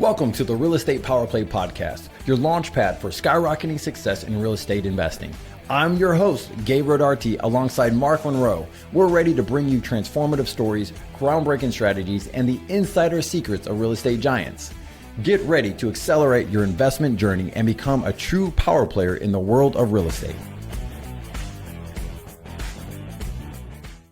Welcome to the Real Estate Power Play Podcast, your launch pad for skyrocketing success in real estate investing. I'm your host, Gabe Rodarte, alongside Mark Monroe. We're ready to bring you transformative stories, groundbreaking strategies, and the insider secrets of real estate giants. Get ready to accelerate your investment journey and become a true power player in the world of real estate.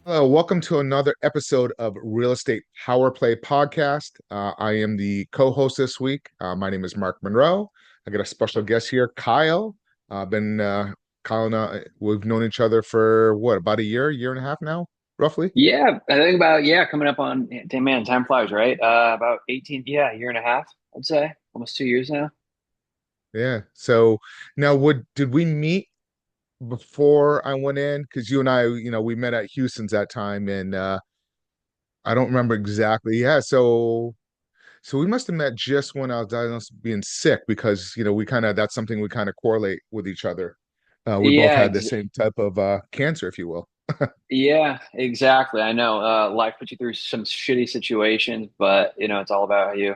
Hello, welcome to another episode of Real Estate Power Play Podcast. I am the co-host this week. My name is Mark Monroe. I got a special guest here, Kyle. Kyle and I, we've known each other for about a year and a half now, roughly? Yeah, I think about, coming up on, damn man, time flies, right? About 18, a year and a half, I'd say, almost 2 years now. Yeah. So now did we meet before I went in? Because you and I, we met at Houston's that time, and I don't remember exactly. Yeah, so we must have met just when I was diagnosed with being sick, because that's something we kind of correlate with each other. We both Yeah, had the same type of cancer, if you will. yeah, exactly. I know, life puts you through some shitty situations, but it's all about how you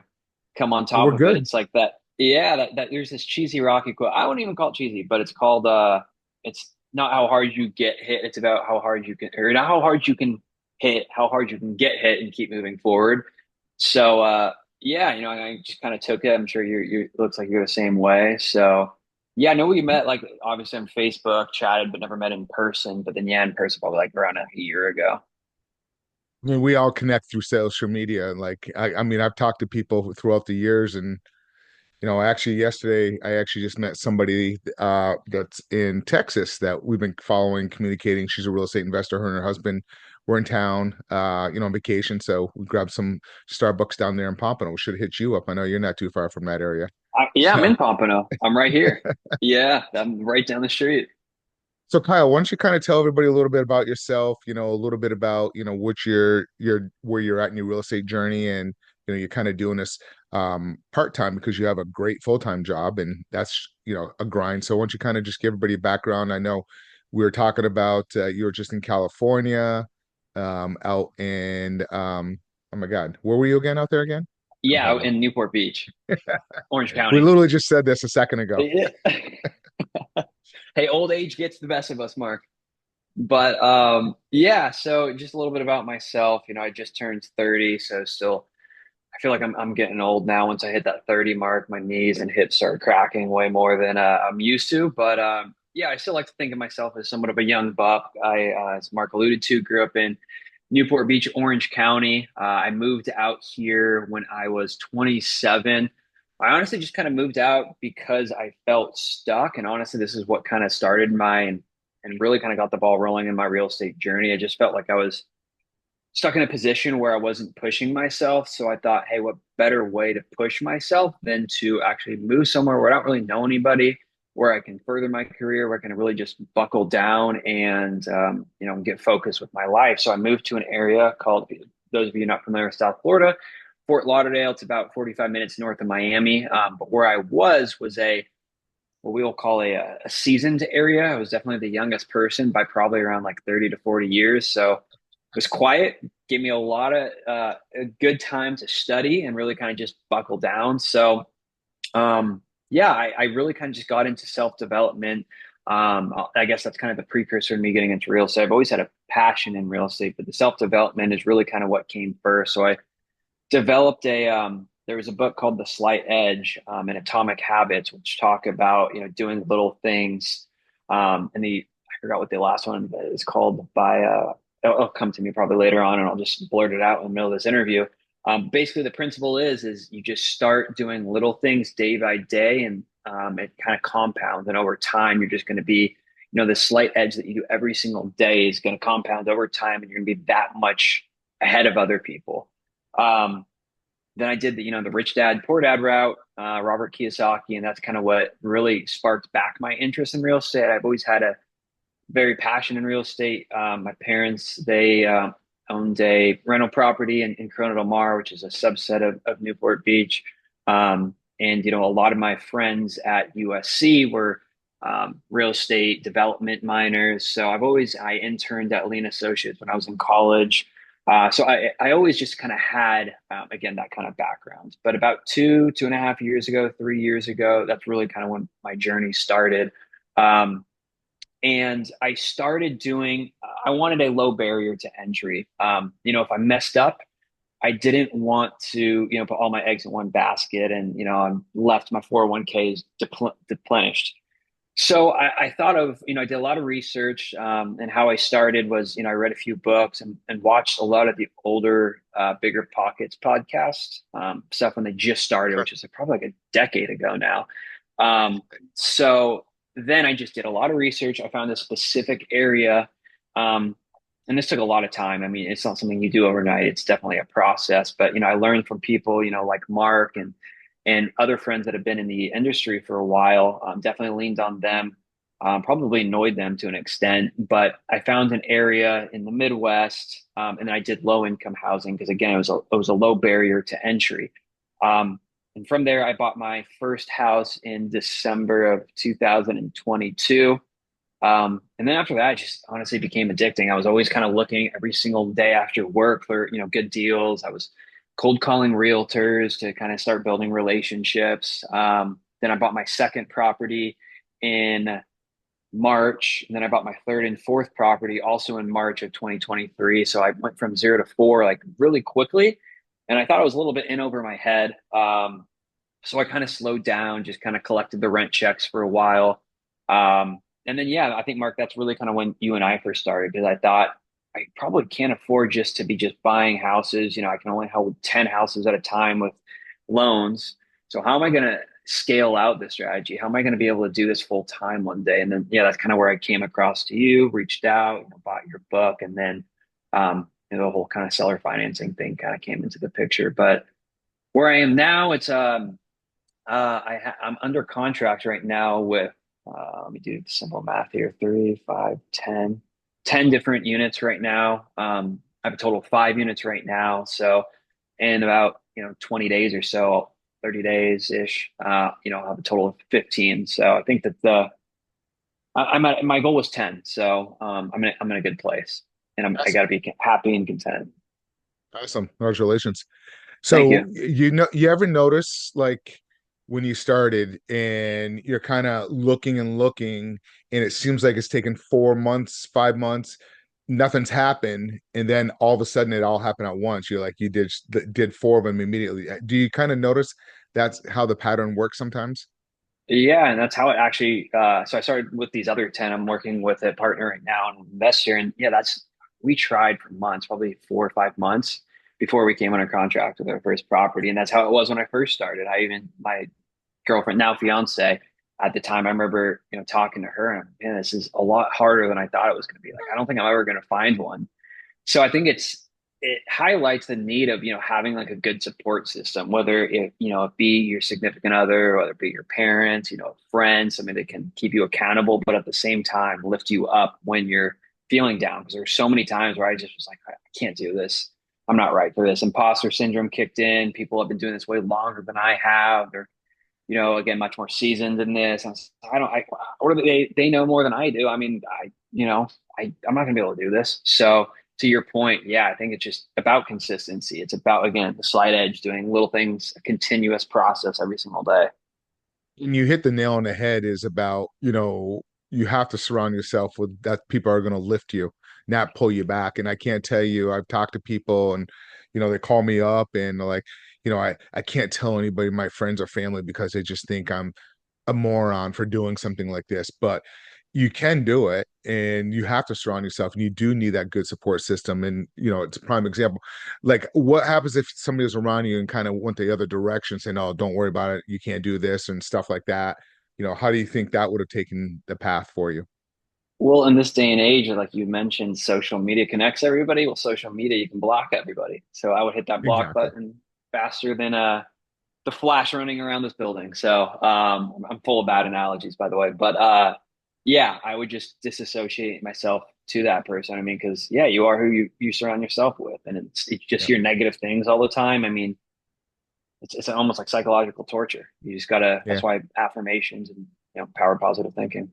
come on But top we're of it. good. It's like that. Yeah, that there's this cheesy Rocky quote. I wouldn't even call it cheesy, but it's called, it's not how hard you get hit. It's about how hard you can, or not how hard you can hit, how hard you can get hit and keep moving forward. So, yeah, I just kind of took it. I'm sure you looks like you're the same way. So, yeah, I know we met like obviously on Facebook, chatted, but never met in person. But then, yeah, in person probably like around a year ago. I mean, we all connect through social media. And I mean, I've talked to people throughout the years, and actually yesterday I actually just met somebody that's in Texas that we've been following, communicating. She's a real estate investor. Her and her husband were in town, on vacation. So we grabbed some Starbucks down there in Pompano. We should hit you up. I know you're not too far from that area. Yeah, I'm So in Pompano. I'm right here. Yeah, I'm right down the street. so Kyle, why don't you kind of tell everybody a little bit about yourself, a little bit about, what where you're at in your real estate journey, and you're kind of doing this part-time because you have a great full-time job, and that's, a grind. So why don't you kind of just give everybody a background? I know we were talking about you were just in California, out in oh my God, where were you again out there again? I'm Yeah, out blanking. in Newport Beach, Orange We County. literally just said this a second ago. Yeah. Hey, old age gets the best of us, Mark. But yeah, so just a little bit about myself. I just turned 30, so still I feel like I'm getting old now. Once I hit that 30 mark, my knees and hips start cracking way more than I'm used to. But yeah, I still like to think of myself as somewhat of a young buck. As Mark alluded to, grew up in Newport Beach, Orange County. I moved out here when I was 27. I honestly just kind of moved out because I felt stuck. And honestly, this is what kind of started and really kind of got the ball rolling in my real estate journey. I just felt like I was stuck in a position where I wasn't pushing myself. So I thought, hey, what better way to push myself than to actually move somewhere where I don't really know anybody, where I can further my career, where I can really just buckle down and get focused with my life. So I moved to an area called, those of you not familiar with South Florida, Fort Lauderdale. It's about 45 minutes north of Miami. But where I was a what we will call a seasoned area. I was definitely the youngest person by probably around like 30 to 40 years. So it was quiet, gave me a lot of a good time to study and really kind of just buckle down. So yeah, I really kind of just got into self-development. I guess that's kind of the precursor to me getting into real estate. I've always had a passion in real estate, but the self-development is really kind of what came first. So I developed there was a book called The Slight Edge and Atomic Habits, which talk about, doing little things. And I forgot what the last one is called by, it'll come to me probably later on and I'll just blurt it out in the middle of this interview. Basically the principle is you just start doing little things day by day, and it kind of compounds. And over time, you're just going to be, the slight edge that you do every single day is going to compound over time, and you're going to be that much ahead of other people. Then I did the Rich Dad Poor Dad route, Robert Kiyosaki, and that's kind of what really sparked back my interest in real estate. I've always had a very passion in real estate. My parents, they owned a rental property in Corona del Mar, which is a subset of Newport Beach. And a lot of my friends at USC were real estate development minors. So I interned at Lean Associates when I was in college. So I always just kind of had, again, that kind of background. But about 2.5 years ago, 3 years ago, that's really kind of when my journey started. Um, and I started doing, I wanted a low barrier to entry. If I messed up, I didn't want to, put all my eggs in one basket and, I left my 401ks deplenished. So I thought of, I did a lot of research, and how I started was, I read a few books and watched a lot of the older, Bigger Pockets podcast, stuff when they just started, Sure. which is probably like a decade ago now. Um, so then I just did a lot of research. I found a specific area, um, and this took a lot of time. I mean, it's not something you do overnight. It's definitely a process. But I learned from people, like Mark and other friends that have been in the industry for a while. Definitely leaned on them. Probably annoyed them to an extent, but I found an area in the Midwest, and then I did low income housing because again, it was a low barrier to entry. Um, and from there, I bought my first house in December of 2022. And then after that, it just honestly became addicting. I was always kind of looking every single day after work for, good deals. I was cold calling realtors to kind of start building relationships. Then I bought my second property in March, and then I bought my third and fourth property also in March of 2023. So I went from 0 to 4 like really quickly, and I thought I was a little bit in over my head. So I kind of slowed down, just kind of collected the rent checks for a while. And then, yeah, I think, Mark, that's really kind of when you and I first started because I thought I probably can't afford just to be just buying houses. I can only hold 10 houses at a time with loans. So how am I going to scale out this strategy? How am I going to be able to do this full time one day? And then, yeah, that's kind of where I came across to you, reached out, bought your book, and then the whole kind of seller financing thing kind of came into the picture. But where I am now, it's I'm under contract right now with, let me do the simple math here, 3, 5, 10 different units right now. I have a total of 5 units right now. So in about, 20 days or so, 30 days ish, I'll have a total of 15. So I think that I'm at, my goal was 10. So, I'm in a good place and I Awesome. got to be happy and content. Awesome. Congratulations. Thank So you. you ever notice like when you started and you're kind of looking and looking and it seems like it's taken 4 months, 5 months, nothing's happened, and then all of a sudden it all happened at once. You're like you did four of them immediately. Do you kind of notice that's how the pattern works sometimes? Yeah, and that's how it actually. So I started with these other 10. I'm working with a partner right now, an investor, and yeah, we tried for months, probably 4 or 5 months before we came under contract with our first property, and that's how it was when I first started. My girlfriend, now fiance, at the time, I remember talking to her, and man, this is a lot harder than I thought it was going to be. Like, I don't think I'm ever going to find one. So I think it highlights the need of having like a good support system, whether it be your significant other, whether it be your parents, friends, somebody that can keep you accountable, but at the same time lift you up when you're feeling down. Because there's so many times where I just was like, I can't do this. I'm not right for this. Imposter syndrome kicked in. People have been doing this way longer than I have. They're again, much more seasoned in this. I don't, I, or they know more than I do. I mean, I'm not gonna be able to do this. So to your point, yeah, I think it's just about consistency. It's about, again, the slight edge, doing little things, a continuous process every single day. And you hit the nail on the head is about, you have to surround yourself with that people are going to lift you, not pull you back. And I can't tell you, I've talked to people and, they call me up and they're like, I can't tell anybody, my friends or family, because they just think I'm a moron for doing something like this, but you can do it and you have to surround yourself and you do need that good support system. And it's a prime example. Like what happens if somebody was around you and kind of went the other direction saying, oh, don't worry about it, you can't do this and stuff like that. How do you think that would have taken the path for you? Well, in this day and age, like you mentioned, social media connects everybody. Well, social media, you can block everybody. So I would hit that block Exactly. button faster than the Flash running around this building. So I'm full of bad analogies, by the way. But yeah, I would just disassociate myself to that person. I mean, because yeah, you are who you surround yourself with, and it's just Yeah. your negative things all the time. I mean, it's almost like psychological torture. You just gotta. Yeah. That's why affirmations and power positive thinking.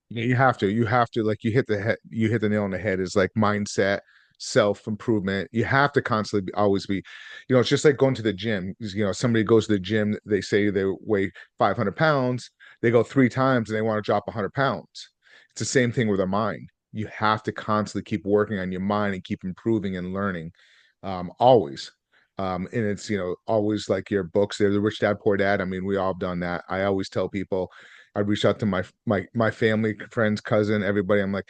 Yeah, you have to like you hit the nail on the head is like mindset, self-improvement. You have to constantly always be, it's just like going to the gym. Somebody goes to the gym, they say they weigh 500 pounds, they go 3 times and they want to drop 100 pounds. It's the same thing with our mind. You have to constantly keep working on your mind and keep improving and learning, always. And it's, always like your books, they're the Rich Dad Poor Dad. I mean, we all have done that. I always tell people, I reach out to my family, friends, cousin, everybody. I'm like,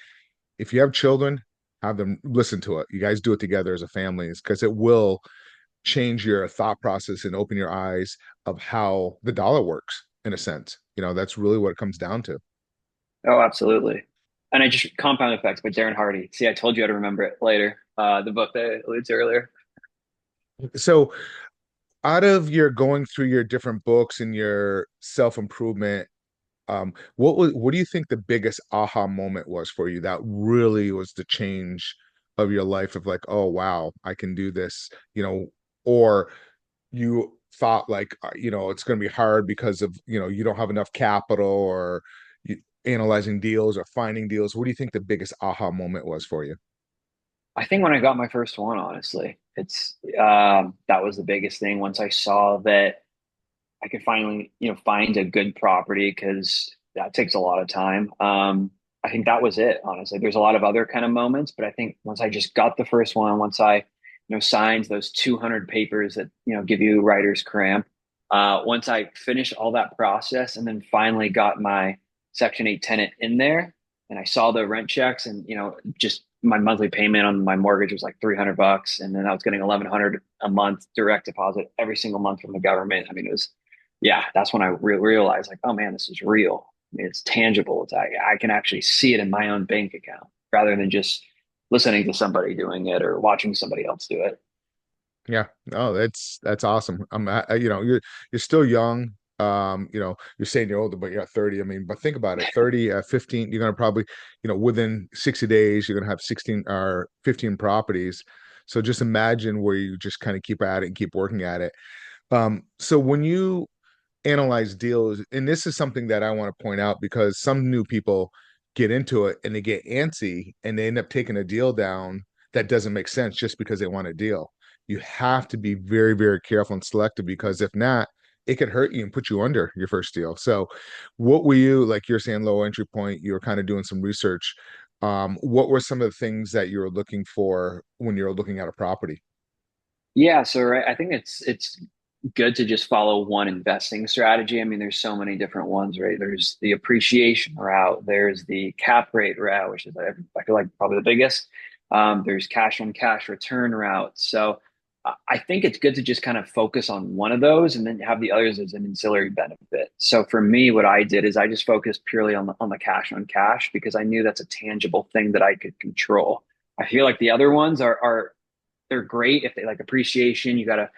if you have children, have them listen to it. You guys do it together as a family, because it will change your thought process and open your eyes of how the dollar works in a sense. That's really what it comes down to. Oh, absolutely. And I just Compound Effects by Darren Hardy. See, I told you how to remember it later. The book that I alluded to earlier. So out of your going through your different books and your self-improvement, what do you think the biggest aha moment was for you that really was the change of your life, of like, oh wow, I can do this, or you thought like, it's going to be hard because of, you don't have enough capital, or you, analyzing deals or finding deals. What do you think the biggest aha moment was for you? I think when I got my first one, honestly, it's that was the biggest thing. Once I saw that I could finally, find a good property, because that takes a lot of time. I think that was it, honestly. There's a lot of other kind of moments, but I think once I just got the first one, once I, signed those 200 papers that, give you writer's cramp, once I finished all that process and then finally got my Section 8 tenant in there, and I saw the rent checks, and, just my monthly payment on my mortgage was like $300, and then I was getting 1,100 a month direct deposit every single month from the government. I mean, it was, yeah, that's when I realized, like, oh man, this is real. I mean, it's tangible. I can actually see it in my own bank account, rather than just listening to somebody doing it or watching somebody else do it. Yeah. Oh, that's awesome. You're still young. You're saying you're older, but you're 30. I mean, but think about it. 30, 15, you're gonna probably, within 60 days, you're gonna have 16 or 15 properties. So just imagine where you just kind of keep at it and keep working at it. So when you analyze deals, and this is something that I want to point out, because some new people get into it and they get antsy and they end up taking a deal down that doesn't make sense just because they want a deal. You have to be very, very careful and selective, because if not, it could hurt you and put you under your first deal. So what were you, like you're saying, low entry point, you were kind of doing some research. What were some of the things that you were looking for when you were looking at a property? Yeah, so right, I think it's good to just follow one investing strategy. I mean, there's so many different ones, right? There's the appreciation route, there's the cap rate route, which is I feel like probably the biggest. There's cash on cash return route. So I think it's good to just kind of focus on one of those and then have the others as an ancillary benefit. So for me, what I did is I just focused purely on the cash on cash, because I knew that's a tangible thing that I could control. I feel like the other ones are they're great if they like appreciation. You got to,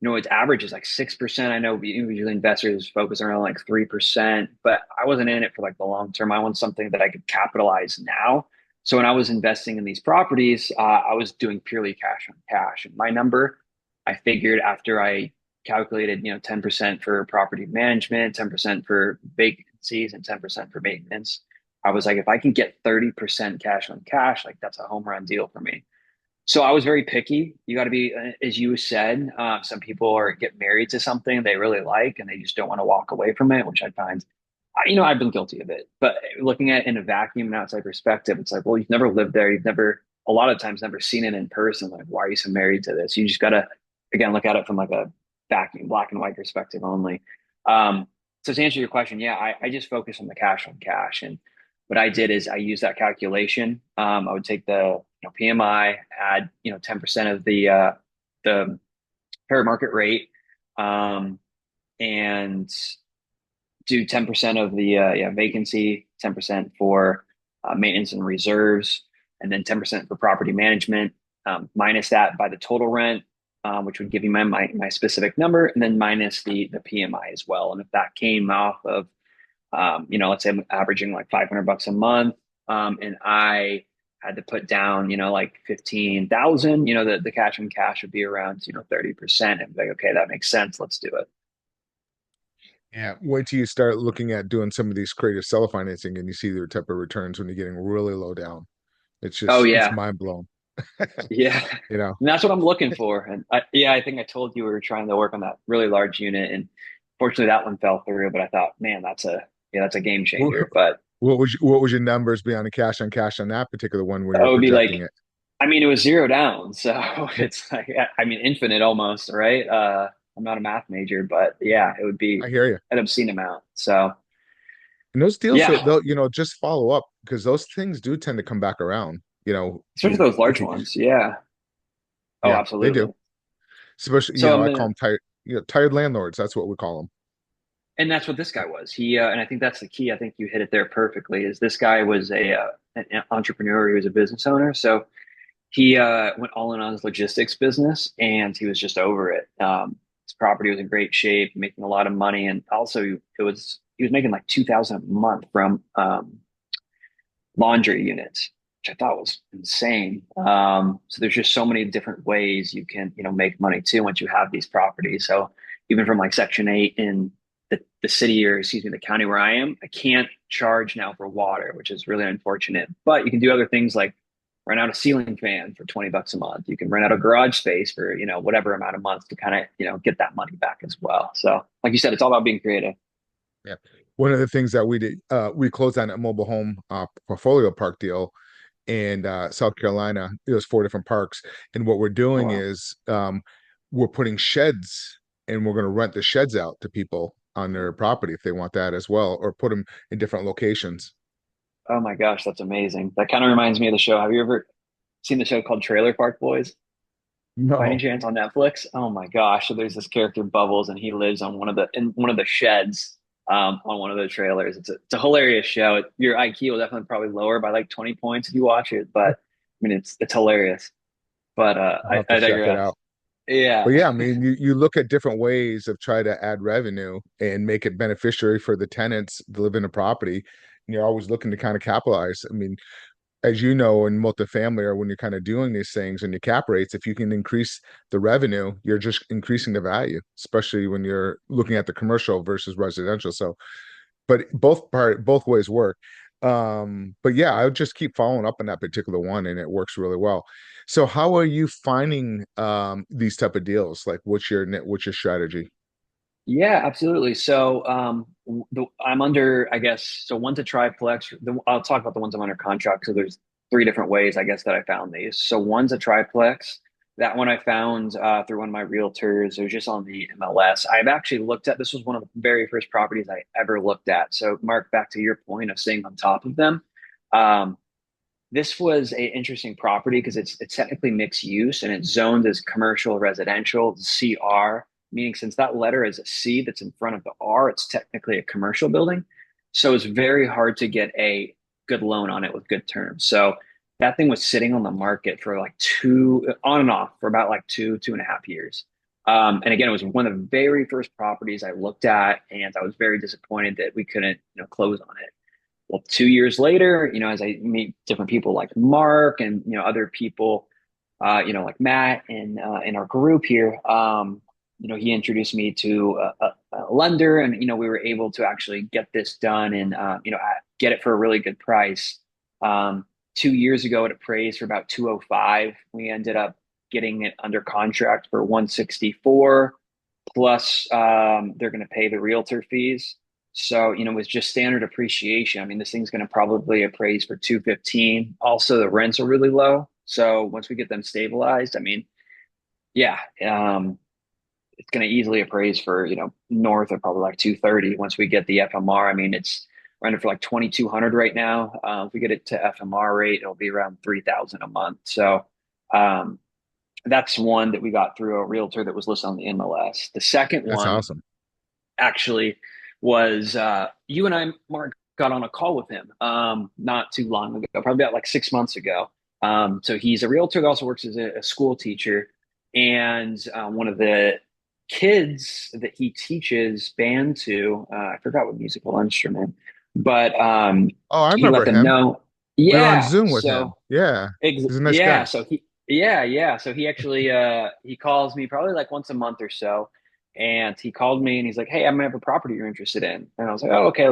its average is like 6%. I know usually investors focus around like 3%, but I wasn't in it for like the long term. I want something that I could capitalize now. So when I was investing in these properties, I was doing purely cash on cash. And my number, I figured after I calculated, 10% for property management, 10% for vacancies, and 10% for maintenance, I was like, if I can get 30% cash on cash, like that's a home run deal for me. So I was very picky. You got to be, as you said, some people are get married to something they really like and they just don't want to walk away from it, which I find, I've been guilty of it. But looking at it in a vacuum and outside perspective, it's like, well, you've never lived there. You've never, a lot of times, never seen it in person. Like, why are you so married to this? You just got to, again, look at it from like a vacuum, black and white perspective only. Um, so to answer your question, yeah, I just focus on the cash on cash. And what I did is I used that calculation. I would take the PMI, add 10% of the fair market rate, and do 10% of the vacancy, 10% for maintenance and reserves, and then 10% for property management. Minus that by the total rent, which would give you my specific number, and then minus the PMI as well. And if that came off of let's say I'm averaging like $500 a month, and I had to put down, like 15,000, the cash on cash would be around, 30%. And be like, okay, that makes sense. Let's do it. Yeah, wait till you start looking at doing some of these creative seller financing and you see their type of returns when you're getting really low down. Oh It's yeah. mind blowing. Yeah. You know, And that's what I'm looking for. And yeah, I think I told you we were trying to work on that really large unit, and fortunately that one fell through. But I thought, man, that's a game what, changer. But what was your numbers be on the cash on that particular one when it you're would be projecting like, it? I mean, it was zero down, so Yeah, it's like, I mean, infinite almost, right? I'm not a math major, but yeah, it would be I hear you. an obscene amount. So And those deals, yeah, they'll, just follow up because those things do tend to come back around. especially those If large you, ones. Yeah. Oh, yeah, they do. absolutely. Especially, So I'm I call them tired, tired landlords. That's what we call them. and that's what this guy was. And I think that's the key. I think you hit it there perfectly. Is this guy was an entrepreneur. He was a business owner. So he went all in on his logistics business, and he was just over it. His property was in great shape, making a lot of money, and also he was making like 2,000 a month from laundry units, which I thought was insane. So there's just so many different ways you can make money too once you have these properties. So even from like Section 8 in the city, or excuse me, the county where I am, I can't charge now for water, which is really unfortunate. But you can do other things like rent out a ceiling fan for $20 a month. You can rent out a garage space for whatever amount of months to kind of get that money back as well. So like you said, it's all about being creative. Yeah. One of the things that we did, we closed on a mobile home portfolio park deal in South Carolina. It was 4 different parks. And what we're Oh doing wow. is we're putting sheds and we're going to rent the sheds out to people on their property if they want that as well, or put them in different locations. Oh my gosh, that's amazing. That kind of reminds me of the show. Have you ever seen the show called Trailer Park Boys by any No, chance on Netflix? Oh my gosh. So there's this character Bubbles, and he lives on one of the sheds on one of the trailers. It's a hilarious show. Your IQ will definitely probably lower by like 20 points if you watch it, but I mean it's hilarious. But I'll have to I check it digress. out. Yeah. But yeah, I mean, you look at different ways of try to add revenue and make it beneficiary for the tenants to live in a property. And you're always looking to kind of capitalize. I mean, as you know, in multifamily or when you're kind of doing these things and your cap rates, if you can increase the revenue, you're just increasing the value, especially when you're looking at the commercial versus residential. So, but both ways work. But yeah, I would just keep following up on that particular one, and it works really well. So, how are you finding these type of deals? Like, what's your strategy? Yeah, absolutely. So, I'm under, I guess, so one's a triplex. I'll talk about the ones I'm under contract. So there's three different ways, I guess, that I found these. So one's a triplex. That one I found through one of my realtors. It was just on the MLS. I've actually looked at, this was one of the very first properties I ever looked at. So, Mark, back to your point of staying on top of them. Um, this was a interesting property because it's technically mixed use and it's zoned as commercial residential CR, meaning since that letter is a C that's in front of the R, it's technically a commercial building. So it's very hard to get a good loan on it with good terms. So that thing was sitting on the market for like two on and off for about like 2.5 years. And again, it was one of the very first properties I looked at, and I was very disappointed that we couldn't, close on it. Well, 2 years later, as I meet different people like Mark and other people, like Matt and in our group here, he introduced me to a lender, and we were able to actually get this done and get it for a really good price. 2 years ago, it appraised for about 205. We ended up getting it under contract for 164 plus they're going to pay the realtor fees. So, with just standard appreciation, I mean, this thing's going to probably appraise for 215. Also, the rents are really low. So once we get them stabilized, I mean, yeah, it's going to easily appraise for, north of probably like 230 once we get the FMR. I mean, it's running for like 2,200 right now. If we get it to FMR rate, it'll be around 3,000 a month. So, um, that's one that we got through a realtor that was listed on the MLS. The second That's one awesome. actually was you and I, Mark, got on a call with him not too long ago, probably about like 6 months ago. So he's a realtor that also works as a school teacher, and one of the kids that he teaches band to, I forgot what musical instrument, but Oh, I he let remember them him. know. We were on Yeah, Zoom with him. so Yeah, he's a nice yeah, guy. so yeah. So he actually he calls me probably like once a month or so, and he called me and he's like, "Hey, I'm gonna have a property you're interested in." And I was like, "Oh, okay,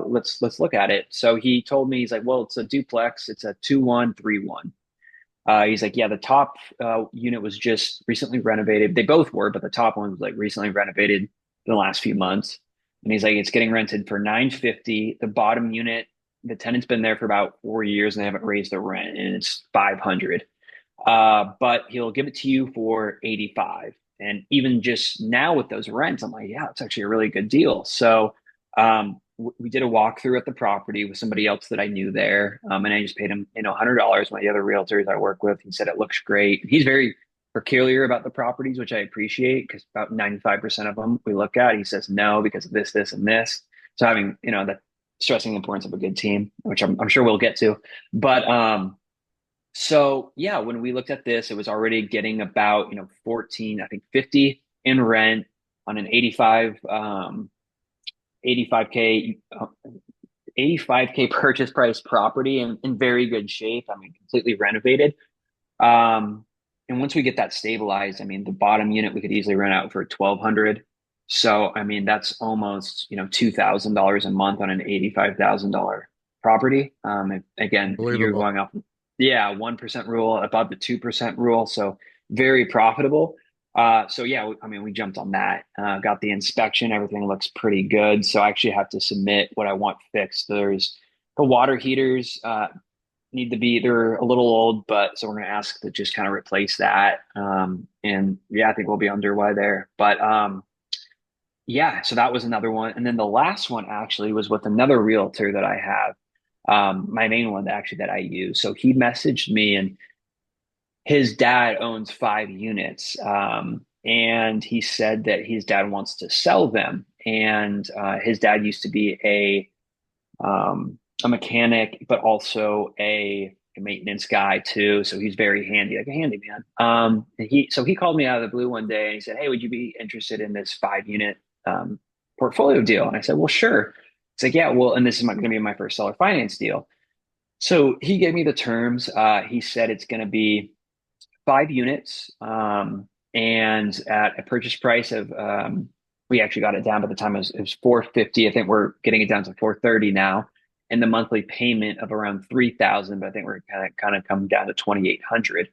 let's look at it." So he told me he's like, "Well, it's a duplex. It's a 2-1 3-1." He's like, yeah, the top unit was just recently renovated. They both were, but the top one was like recently renovated in the last few months. And he's like, it's getting rented for 950. The bottom unit, the tenant's been there for about 4 years and they haven't raised the rent, and it's 500. But he'll give it to you for 85. And even just now with those rents, I'm like, yeah, it's actually a really good deal. So we did a walkthrough at the property with somebody else that I knew there. And I just paid him, $100. One of the other realtors I work with, he said it looks great. He's very peculiar about the properties, which I appreciate, because about 95% of them we look at, he says no because of this, this, and this. So having, that stressing the importance of a good team, which I'm sure we'll get to. But so yeah, when we looked at this, it was already getting about, 14, I think 50 in rent on an 85K 85K purchase price property in very good shape. I mean, completely renovated. And once we get that stabilized, I mean, the bottom unit we could easily rent out for 1,200. So I mean, that's almost, $2,000 a month on an $85,000 property. Again, if you're Unbelievable. going off, yeah, 1% rule above the 2% rule, so very profitable. So yeah, I mean, we jumped on that. Got the inspection, everything looks pretty good. So I actually have to submit what I want fixed. There's the water heaters need to be, they're a little old, but so we're going to ask to just kind of replace that. And yeah, I think we'll be underway there. But yeah, so that was another one. And then the last one actually was with another realtor that I have, my main one actually that I use. So he messaged me, and his dad owns 5 units. And he said that his dad wants to sell them. And his dad used to be a mechanic, but also a maintenance guy too. So he's very handy, like a handyman. So he called me out of the blue one day and he said, "Hey, would you be interested in this 5 unit portfolio deal?" And I said, "Well, sure." It's like, "Yeah, well," and this is going to be my first seller finance deal. So he gave me the terms. He said it's going to be 5 units, and at a purchase price of we actually got it down by the time it was 450. I think we're getting it down to 430 now, and the monthly payment of around 3,000. But I think we're kind of coming down to 2,800,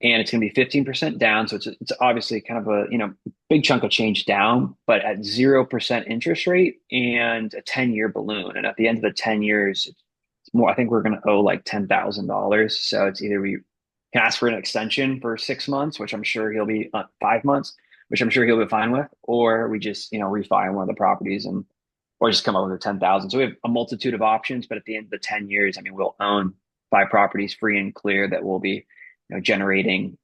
and it's going to be 15% down. So it's obviously kind of a big chunk of change down, but at 0% interest rate and a 10-year balloon. And at the end of the 10 years, it's more. I think we're going to owe like $10,000. So it's either we can ask for an extension for 6 months, which I'm sure he'll be 5 months, which I'm sure he'll be fine with, or we just refi one of the properties and or just come up with a 10,000. So we have a multitude of options, but at the end of the 10 years, I mean, we'll own 5 properties free and clear that will be generating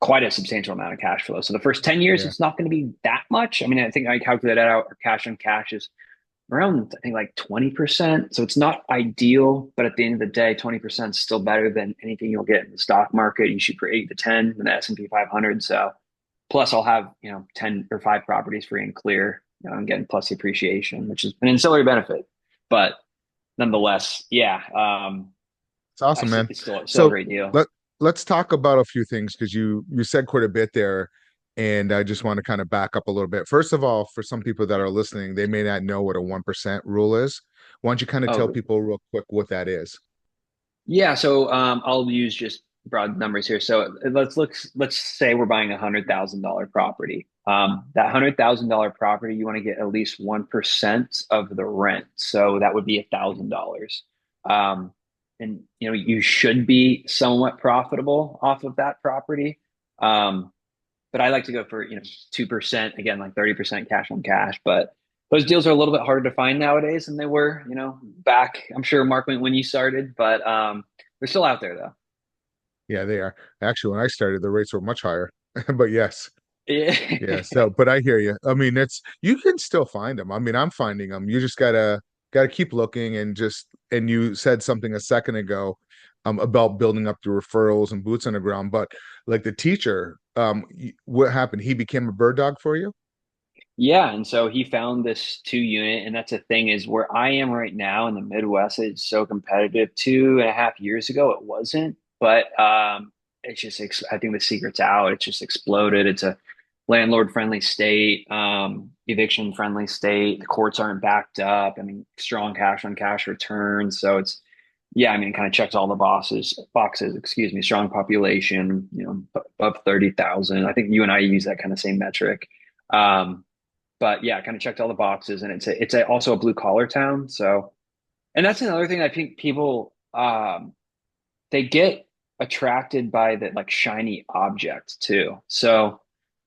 quite a substantial amount of cash flow. So the first 10 years, Yeah. it's not going to be that much. I mean, I think I calculated out our cash on cash is around, I think, like 20%. So it's not ideal, but at the end of the day, 20% is still better than anything you'll get in the stock market. You shoot for 8 to 10 in the S&P 500. So plus I'll have, 10 or 5 properties free and clear, and getting plus the appreciation, which is an ancillary benefit. But nonetheless, yeah, It's awesome, man. it's still a So great deal. let's talk about a few things because you said quite a bit there, and I just want to kind of back up a little bit. First of all, for some people that are listening, they may not know what a 1% rule is. Why don't you kind of tell Oh, people real quick what that is? yeah, so I'll use just broad numbers here. So let's say we're buying $100,000 property. That $100,000 property, you want to get at least 1% of the rent. So that would be $1,000. And you should be somewhat profitable off of that property. Um, but I like to go for 2%, again, like 30% cash on cash. But those deals are a little bit harder to find nowadays than they were, back. I'm sure, Mark, when you started, but they're still out there though. Yeah, they are. Actually, when I started, the rates were much higher. But yes, Yeah. yeah. So, but I hear you. I mean, it's you can still find them. I mean, I'm finding them. You just gotta keep looking and you said something a second ago about building up the referrals and boots on the ground. But like the teacher, what happened? He became a bird dog for you? Yeah, and so he found this 2 unit, and that's the thing is where I am right now in the Midwest, it's so competitive. 2.5 years ago, it wasn't, but it's just I think the secret's out. It's just exploded. It's a landlord friendly state, eviction friendly state. The courts aren't backed up. I mean, strong cash on cash returns, so it's yeah, I mean, it kind of checks all the boxes, excuse me, strong population, above 30,000. I think you and I use that kind of same metric. Um, but yeah, kind of checked all the boxes, and also a blue collar town. So, and that's another thing I think people, they get attracted by the like shiny object too. So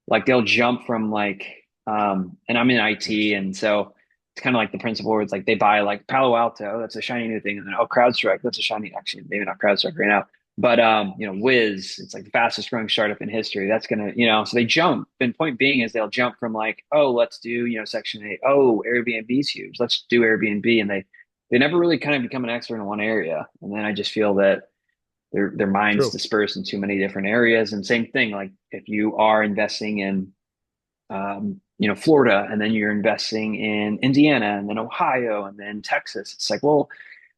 like they'll jump from and I'm in IT, and so it's kind of like the principle where it's like they buy like Palo Alto, that's a shiny new thing, and then CrowdStrike, that's a shiny, actually maybe not CrowdStrike right now, but Wiz, it's like the fastest growing startup in history. That's gonna, so they jump. And point being is they'll jump from like, oh, let's do, Section 8. Oh, Airbnb's huge. Let's do Airbnb. And they never really kind of become an expert in one area. And then I just feel that their minds True. dispersed in too many different areas. And same thing, like if you are investing in Florida, and then you're investing in Indiana, and then Ohio, and then Texas, it's like, well,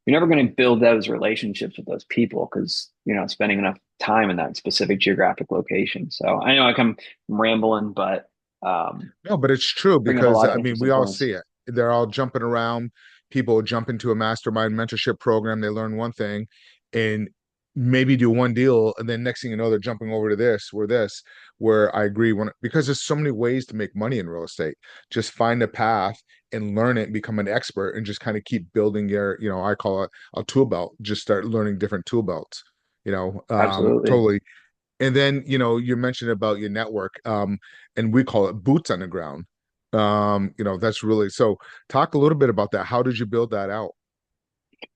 you're never going to build those relationships with those people because you're not spending enough time in that specific geographic location. So I know I'm rambling, but No, but it's true bring up a because lot I of mean, we interesting all points. see it. They're all jumping around. People jump into a mastermind mentorship program. They learn one thing and maybe do one deal. And then next thing you know, they're jumping over to where I agree because there's so many ways to make money in real estate. Just find a path and learn it, become an expert, and just kind of keep building I call it a tool belt. Just start learning different tool belts, Absolutely. totally. And then, you mentioned about your network, and we call it boots on the ground. That's really so. Talk a little bit about that. How did you build that out?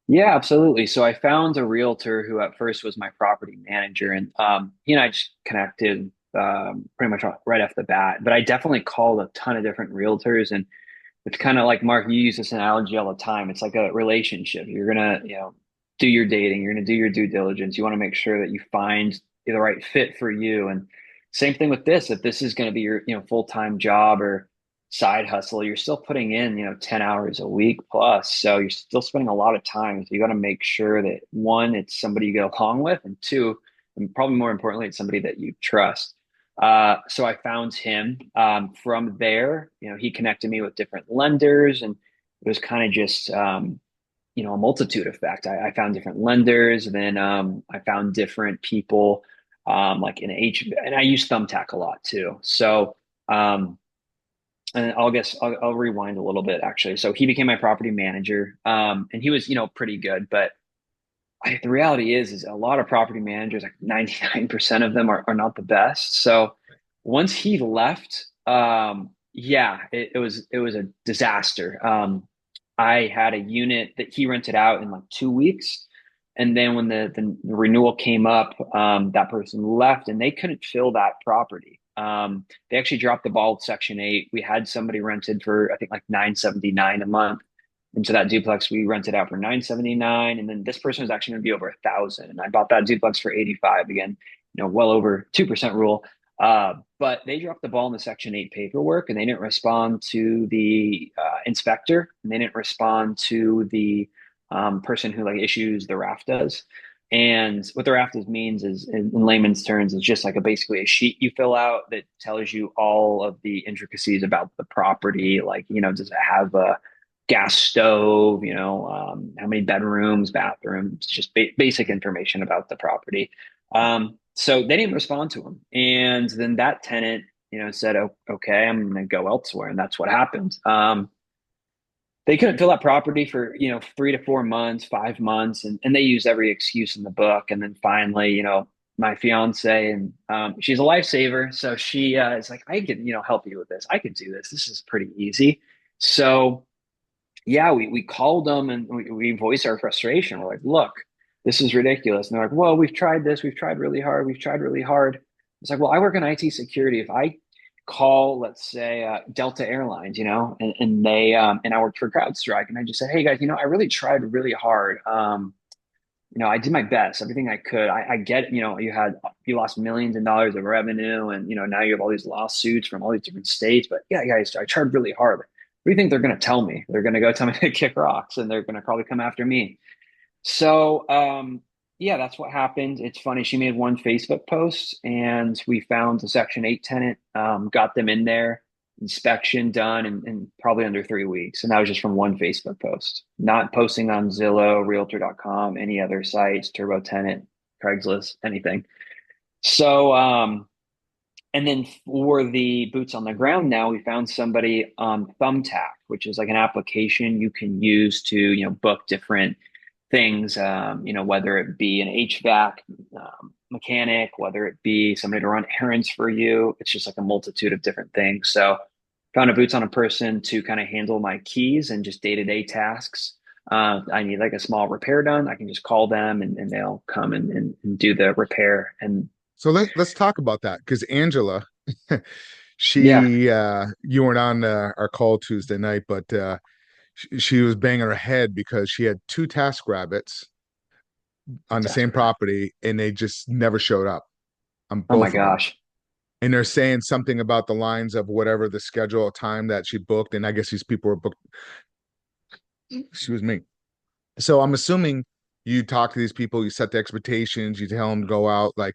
Yeah, absolutely. So I found a realtor who at first was my property manager, and he and I just connected pretty much right off the bat. But I definitely called a ton of different realtors, and it's kind of like, Mark, you use this analogy all the time. It's like a relationship. You're gonna, do your dating. You're gonna do your due diligence. You want to make sure that you find the right fit for you. And same thing with this. If this is going to be your, full-time job or side hustle, you're still putting in, 10 hours a week plus. So you're still spending a lot of time. So you got to make sure that one, it's somebody you get along with, and two, and probably more importantly, it's somebody that you trust. So I found him. From there, he connected me with different lenders, and it was kind of just, a multitude effect. I found different lenders, and then I found different people, like in and I use Thumbtack a lot too. So, um, and I'll rewind a little bit actually. So he became my property manager, and he was, pretty good, but the reality is a lot of property managers, like 99% of them are not the best. So once he left, yeah, it was a disaster. I had a unit that he rented out in like 2 weeks. And then when the renewal came up, that person left and they couldn't fill that property. They actually dropped the ball with Section 8. We had somebody rented for, I think, like 979 a month. And so that duplex we rented out for 979, and then this person was actually going to be over 1,000. And I bought that duplex for 85 again, well over 2% rule. But they dropped the ball in the Section 8 paperwork, and they didn't respond to the inspector, and they didn't respond to the person who like issues the RAFTAs. And what the RAFTAs means is, in layman's terms, is just like basically a sheet you fill out that tells you all of the intricacies about the property. Like, does it have a gas stove, how many bedrooms, bathrooms, just basic information about the property. So they didn't respond to him. And then that tenant, said, oh, okay, I'm going to go elsewhere. And that's what happened. They couldn't fill that property for, 3 to 4 months, 5 months. And they used every excuse in the book. And then finally, my fiance, and she's a lifesaver. So she is like, I can, help you with this. I can do this. This is pretty easy. So yeah, we called them, and we voiced our frustration. We're like, look, this is ridiculous. And they're like, well, we've tried this. We've tried really hard. We've tried really hard. It's like, well, I work in IT security. If I call, let's say, Delta Airlines, and they, and I worked for CrowdStrike, and I just said, hey guys, I really tried really hard. I did my best, everything I could. I get, you lost millions of dollars of revenue, and, now you have all these lawsuits from all these different states. But yeah, guys, I tried really hard. What do you think they're going to tell me? They're going to go tell me to kick rocks, and they're going to probably come after me. So, yeah, that's what happened. It's funny. She made one Facebook post, and we found a Section 8 tenant, got them in there. inspection done in probably under 3 weeks. And that was just from one Facebook post, not posting on Zillow, Realtor.com, any other sites, Turbo Tenant, Craigslist, anything. So, and then for the boots on the ground now, we found somebody on Thumbtack, which is like an application you can use to, book different things, whether it be an HVAC mechanic, whether it be somebody to run errands for you. It's just like a multitude of different things. So found a boots on a person to kind of handle my keys and just day-to-day tasks. I need like a small repair done. I can just call them and they'll come and do the repair. And So let's talk about that because Angela, yeah, she you weren't on our call Tuesday night, but she was banging her head because she had two task rabbits on the same desperate. property and they just never showed up on Oh my both of them. gosh. And they're saying something about the lines of whatever the schedule time that she booked. And I guess these people were booked. Excuse me. So I'm assuming you talk to these people, you set the expectations, you tell them to go out, like,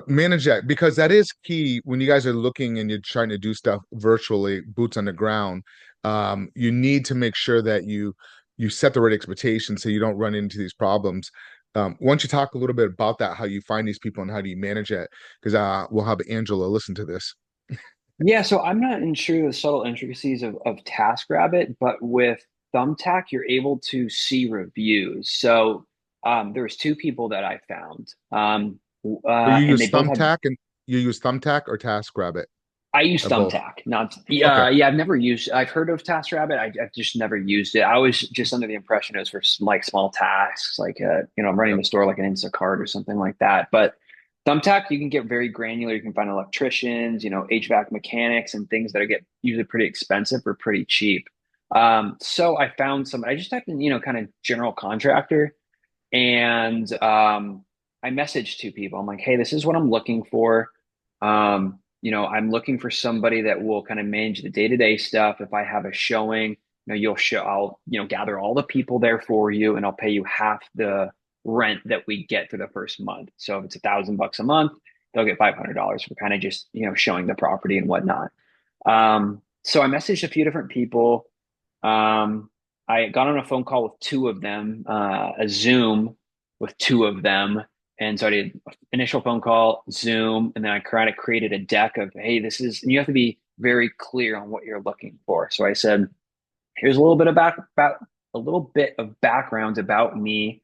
manage that because that is key when you guys are looking and you're trying to do stuff virtually, boots on the ground. You need to make sure that you set the right expectations so you don't run into these problems. Why don't you talk a little bit about that, how you find these people and how do you manage it? Because we'll have Angela listen to this. Yeah, so I'm not sure the subtle intricacies of TaskRabbit, but with Thumbtack, you're able to see reviews. So there was two people that I found, So you and they use both have. Thumbtack and you use Thumbtack or TaskRabbit I use or both? Thumbtack, not. Okay. Yeah, I've never used. I've heard of TaskRabbit. I've just never used it. I was just under the impression it was for like small tasks, like I'm running Yep. the store like an Instacart or something like that. But Thumbtack, you can get very granular. You can find electricians, HVAC mechanics, and things that get usually pretty expensive or pretty cheap. So I found some. I just typed in, kind of general contractor, and I messaged two people. I'm like, hey, this is what I'm looking for. I'm looking for somebody that will kind of manage the day-to-day stuff. If I have a showing, I'll, gather all the people there for you and I'll pay you half the rent that we get for the first month. So if it's $1,000 a month, they'll get $500 for kind of just, showing the property and whatnot. So I messaged a few different people. I got on a phone call with two of them, a Zoom with two of them. And so I did initial phone call, Zoom, and then I kind of created a deck of, hey, this is, and you have to be very clear on what you're looking for. So I said, here's a little bit about a little bit of background about me.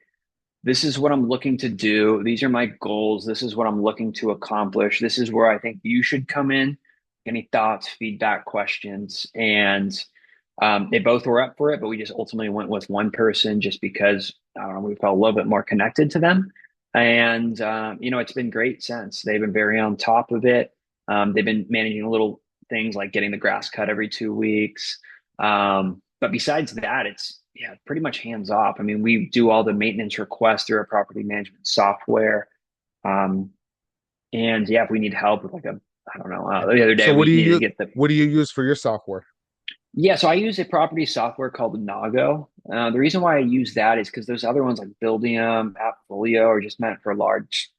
This is what I'm looking to do. These are my goals. This is what I'm looking to accomplish. This is where I think you should come in. Any thoughts, feedback, questions? And they both were up for it, but we just ultimately went with one person just because we felt a little bit more connected to them. And it's been great since. They've been very on top of it. They've been managing little things like getting the grass cut every 2 weeks. But besides that, it's pretty much hands off. I mean, we do all the maintenance requests through our property management software. Um, and yeah, if we need help with like I don't know, the other day So what do we you needed to use? get the. What do you use for your software? Yeah, so I use a property software called Nago. The reason why I use that is because those other ones like Buildium, Appfolio are just meant for large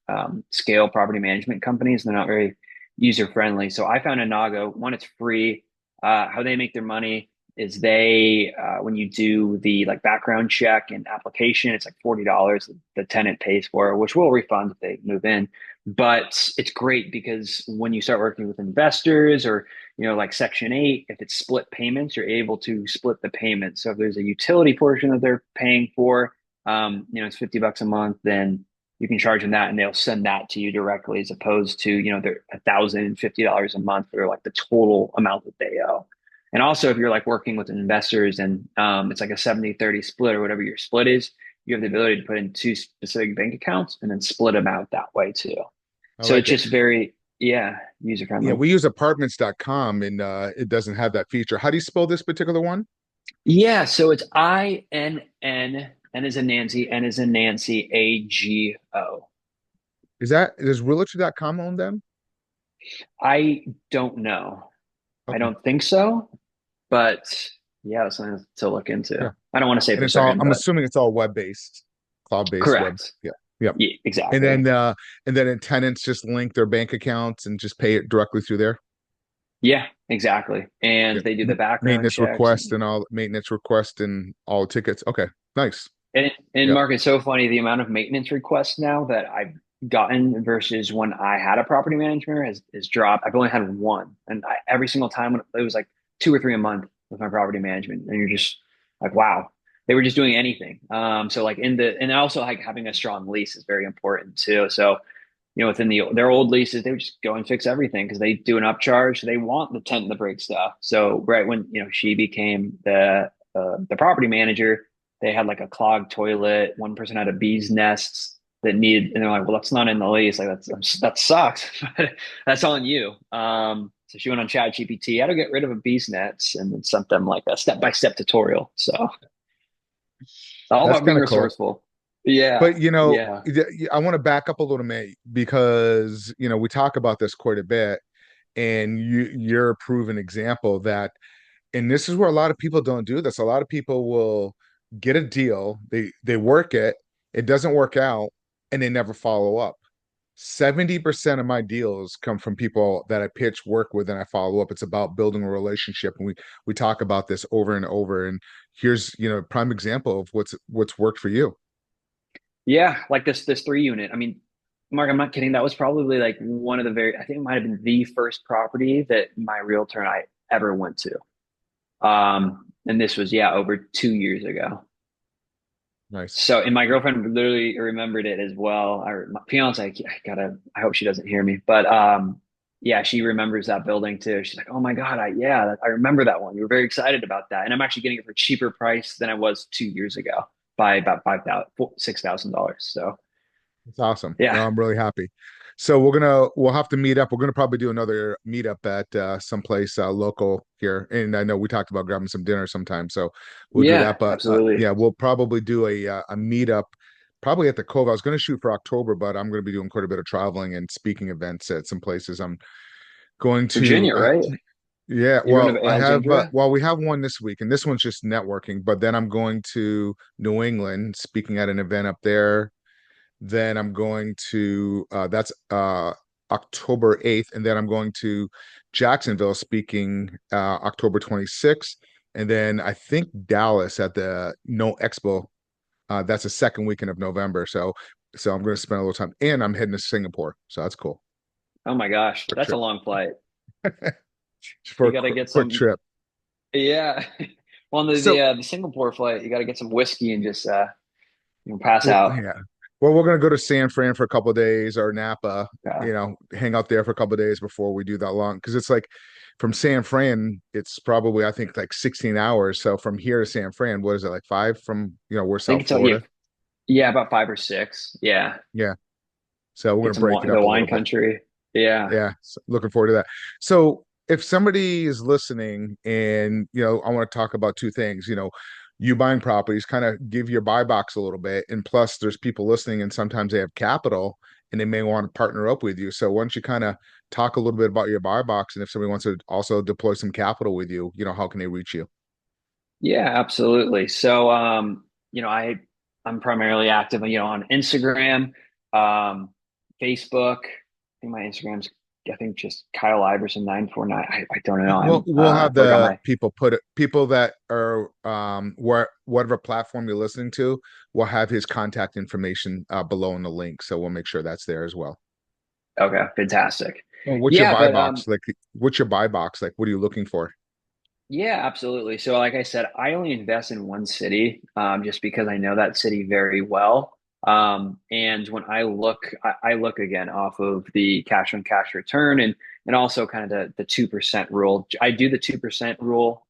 scale property management companies. They're not very user friendly. So I found a Nago. One, it's free. How they make their money is when you do the like background check and application, it's like $40 the tenant pays for, which we'll refund if they move in. But it's great because when you start working with investors or like Section 8, if it's split payments, you're able to split the payment. So if there's a utility portion that they're paying for, it's $50 a month, then you can charge them that and they'll send that to you directly as opposed to, they're $1,050 a month for like the total amount that they owe. And also if you're like working with investors and it's like a 70-30 split or whatever your split is, you have the ability to put in two specific bank accounts and then split them out that way too. I So like it's it. just very, user Yeah, friendly. we use apartments.com and it doesn't have that feature. How do you spell this particular one? Yeah, so it's Inn, N is a Nancy, N is a Nancy, AGO. Does realtor.com own them? I don't know. I Okay. don't think so, but yeah, it's something to look into. Yeah. I don't want to say And for it's all certain, I'm but assuming it's all web-based, cloud-based web. correct. Yeah. Yep. Yeah, And exactly. then tenants just link their bank accounts and just pay it directly through there. Yeah, exactly. Yeah. And they do the background Maintenance checks. request and all maintenance request and all tickets. Okay, nice. And Yep. Mark, it's so funny the amount of maintenance requests now that I've gotten versus when I had a property manager has dropped. I've only had one, and every single time it was like two or three a month with my property management, and you're just like, wow, they were just doing anything. So like and also like having a strong lease is very important too. So within their old leases, they would just go and fix everything because they do an upcharge. They want the tent and the brake stuff. So right when she became the property manager, they had like a clogged toilet. One person had a bee's nests that needed, and they're like, "Well, that's not in the lease. Like that sucks. But that's on you." So she went on Chat GPT how to get rid of a bee's nest, and then sent them like a step by step tutorial. So all That's about being kind of cool. resourceful. Yeah, But yeah, I want to back up a little bit because we talk about this quite a bit, and you're a proven example that, and this is where a lot of people don't do this. A lot of people will get a deal, they work it, it doesn't work out, and they never follow up. 70% of my deals come from people that I pitch, work with, and I follow up. It's about building a relationship, and we talk about this over and over. And here's a prime example of what's worked for you. yeah. Like this 3 unit. I mean, Mark, I'm not kidding. That was probably like one of the I think it might have been the first property that my realtor and I ever went to. And this was, yeah, over 2 years ago. Nice. So, and my girlfriend literally remembered it as well. My fiance, I hope she doesn't hear me, but yeah, she remembers that building too. She's like, "Oh my God, yeah, I remember that one. You were very excited about that." And I'm actually getting it for a cheaper price than I was 2 years ago by about $6,000. So, It's awesome. yeah, No, I'm really happy. So we'll have to meet up. We're gonna probably do another meetup at someplace local here. And I know we talked about grabbing some dinner sometime, so we'll do yeah, that. But absolutely. yeah, we'll probably do a meetup probably at the Cove. I was gonna shoot for October, but I'm gonna be doing quite a bit of traveling and speaking events at some places. I'm going to Virginia, right? yeah, You're going well, to I have Alexandria? we have one this week, and this one's just networking, but then I'm going to New England speaking at an event up there. Then I'm going to that's October 8th, and then I'm going to Jacksonville speaking October 26th, and then I think Dallas at the No Expo. That's the second weekend of November. So I'm going to spend a little time, and I'm heading to Singapore, so that's cool. Oh my gosh, Quick that's a trip long flight. for a You got to get quick some, trip. yeah. Well, So the Singapore flight, you got to get some whiskey and just pass well, out. yeah. Well, we're gonna go to San Fran for a couple of days or Napa, Yeah. hang out there for a couple of days before we do that long. Because it's like from San Fran, it's probably I think like 16 hours. So from here to San Fran, what is it like five from we're I think South it's yeah, Florida? yeah, about 5 or 6. Yeah, Yeah. So we're get gonna some break it the up a wine little bit. country. Yeah, Yeah. So looking forward to that. So if somebody is listening and I want to talk about two things, you buying properties, kind of give your buy box a little bit. And plus there's people listening and sometimes they have capital and they may want to partner up with you. So why don't you kind of talk a little bit about your buy box, and if somebody wants to also deploy some capital with you, how can they reach you? yeah, absolutely. So, I'm primarily active, on Instagram, um, Facebook. I think my Instagram's, I think just Kyle Iverson 949. I don't know. We'll I have forgot the my. people that are whatever platform you're listening to, we'll have his contact information below in the link. So we'll make sure that's there as well. Okay, fantastic. Well, what's your Yeah, buy but box like? What's your buy box like? What are you looking for? yeah, absolutely. So, like I said, I only invest in one city, just because I know that city very well. And when I look again off of the cash on cash return and also kind of the 2% rule. I do the 2% rule.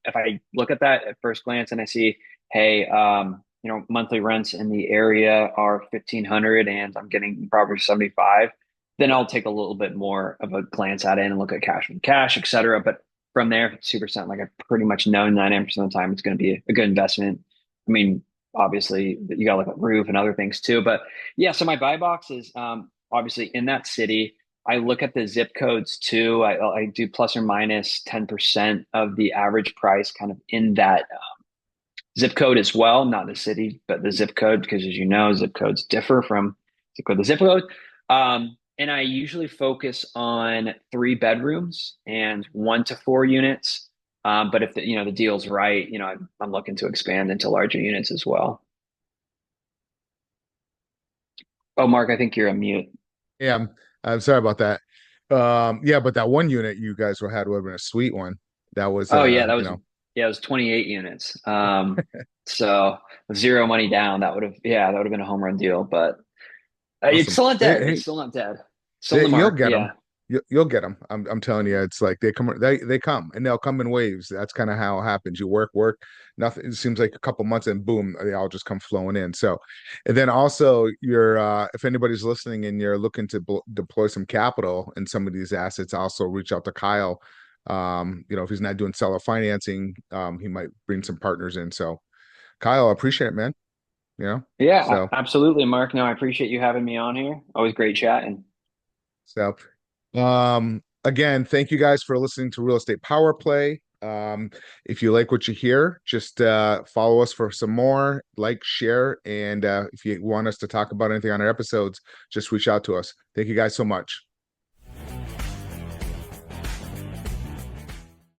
If I look at that at first glance and I see, hey, monthly rents in the area are 1,500 and I'm getting property 75, then I'll take a little bit more of a glance at it and look at cash on cash, et cetera. But from there, if it's 2%, like I pretty much know 99% of the time it's going to be a good investment. I mean, obviously you got to look at roof and other things too. But yeah, so my buy box is obviously in that city. I look at the zip codes too. I do plus or minus 10% of the average price kind of in that zip code as well, not the city, but the zip code, because as you know, zip codes differ from zip code to zip code. and I usually focus on 3 bedrooms and 1 to 4 units. But if the deal's right, I'm looking to expand into larger units as well. Oh, Mark, I think you're on mute. Yeah, I'm sorry about that. Yeah, but that one unit you guys had would have been a sweet one. That was Oh yeah, it was 28 units. So with zero money down, that would have been a home run deal. But it's awesome. still not dead. It's Hey, still not dead. Still in the you'll market. get them. Yeah. You'll get them. I'm telling you, it's like they come and they'll come in waves. That's kind of how it happens. You work, nothing. It seems like a couple months and boom, they all just come flowing in. So, and then also you're, if anybody's listening and you're looking to deploy some capital in some of these assets, also reach out to Kyle. If he's not doing seller financing, he might bring some partners in. So, Kyle, I appreciate it, man. Yeah, So. absolutely, Mark. No, I appreciate you having me on here. Always great chatting. So, again, thank you guys for listening to Real Estate Power Play. If you like what you hear, just follow us for some more, like, share, and if you want us to talk about anything on our episodes, just reach out to us. Thank you guys so much.